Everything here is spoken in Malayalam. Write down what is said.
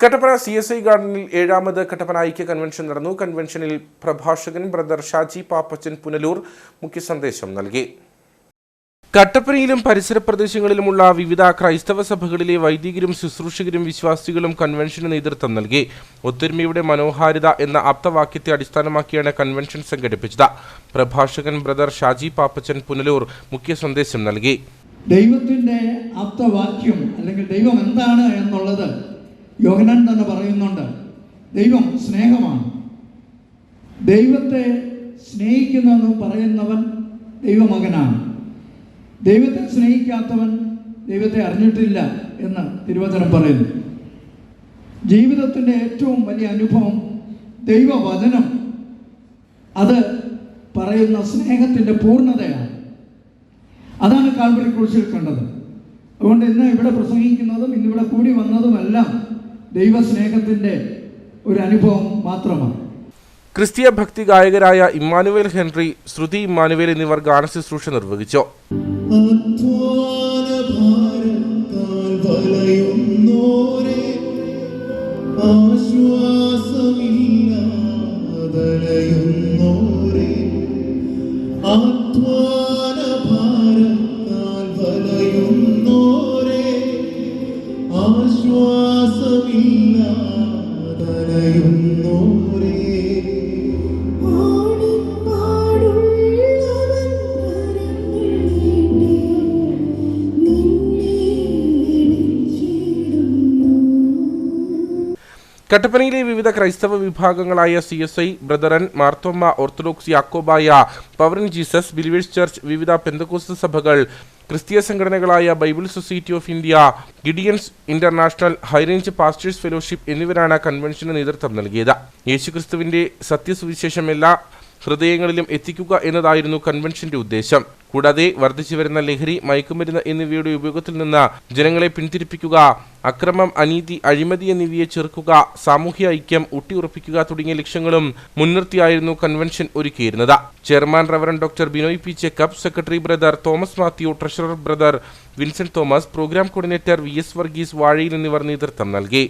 കട്ടപ്പന CSI ഗാർഡനിൽ 7ാമത് കട്ടപ്പന ഐക്യ കൺവെൻഷൻ നടന്നു. കൺവെൻഷനിൽ പ്രഭാഷകൻ ബ്രദർ ഷാജി പാപ്പച്ചൻ പുനലൂർ മുഖ്യ സന്ദേശം നൽകി. കട്ടപ്പനയിലും പരിസര പ്രദേശങ്ങളിലുമുള്ള വിവിധ ക്രൈസ്തവ സഭകളിലെ വൈദികരും ശുശ്രൂഷകരും വിശ്വാസികളും കൺവെൻഷന് നേതൃത്വം നൽകി. ഒത്തൊരുമയുടെ മനോഹാരിത എന്ന ആപ്തവാക്യത്തെ അടിസ്ഥാനമാക്കിയാണ് കൺവെൻഷൻ സംഘടിപ്പിച്ചത്. പ്രഭാഷകൻ ബ്രദർ ഷാജി പാപ്പച്ചൻ പുനലൂർ മുഖ്യ സന്ദേശം നൽകി. ദൈവത്തിന്റെ ആപ്തവാക്യം അല്ലെങ്കിൽ ദൈവം എന്താണ് എന്നുള്ളത് യോഹന്നാൻ തന്നെ പറയുന്നുണ്ട്. ദൈവം സ്നേഹമാണ്. ദൈവത്തെ സ്നേഹിക്കുന്നതെന്ന് പറയുന്നവൻ ദൈവമകനാണ്. ദൈവത്തെ സ്നേഹിക്കാത്തവൻ ദൈവത്തെ അറിഞ്ഞിട്ടില്ല എന്ന് തിരുവചനം പറയുന്നു. ജീവിതത്തിൻ്റെ ഏറ്റവും വലിയ അനുഭവം ദൈവവചനം അത് പറയുന്ന സ്നേഹത്തിൻ്റെ പൂർണ്ണതയാണ്. അതാണ് കാൽവരി ക്രൂശിൽ കണ്ടത്. അതുകൊണ്ട് ഇന്ന് ഇവിടെ പ്രസംഗിക്കുന്നതും ഇന്നിവിടെ കൂടി വന്നതുമെല്ലാം ദൈവസ്നേഹത്തിൻ്റെ ഒരു അനുഭവം മാത്രമാണ്. ക്രിസ്തീയ ഭക്തി ഗായകരായ ഇമ്മാനുവേൽ ഹെൻറി, ശ്രുതി ഇമ്മാനുവേൽ എന്നിവർ ഗാനശുശ്രൂഷ നിർവഹിച്ചു. കട്ടപ്പനയിലെ വിവിധ ക്രൈസ്തവ വിഭാഗങ്ങളായ CSI, Brethren, Marthoma, Orthodox, Yakobaya, power in Jesus, believers church, വിവിധ പെന്തക്കോസ്ത് സഭകൾ, ക്രിസ്തീയ സംഘടനകളായ Bible society of India, Gideons international, high range pastors fellowship എന്നിവരാണ് കൺവെൻഷന് നേതൃത്വം നൽകിയത്. യേശുക്രിസ്തുവിന്റെ സത്യസുവിശേഷം എല്ലാ ഹൃദയങ്ങളിലും എത്തിക്കുക എന്നതായിരുന്നു കൺവെൻഷന്റെ ഉദ്ദേശം. കൂടാതെ വർദ്ധിച്ചുവരുന്ന ലഹരി, മയക്കുമരുന്ന് എന്നിവയുടെ ഉപയോഗത്തിൽ നിന്ന് ജനങ്ങളെ പിന്തിരിപ്പിക്കുക, അക്രമം, അനീതി, അഴിമതി എന്നിവയെ ചെറുക്കുക, സാമൂഹ്യ ഐക്യം ഊട്ടിയുറപ്പിക്കുക തുടങ്ങിയ ലക്ഷ്യങ്ങളും മുൻനിർത്തിയായിരുന്നു കൺവെൻഷൻ ഒരുക്കിയിരുന്നത്. Chairman reverend doctor Binoy P Jacob, secretary brother Thomas Mathew, treasurer brother Vincent Thomas, programme coordinator VS Varghese Vazhayil എന്നിവർ നേതൃത്വം നൽകി.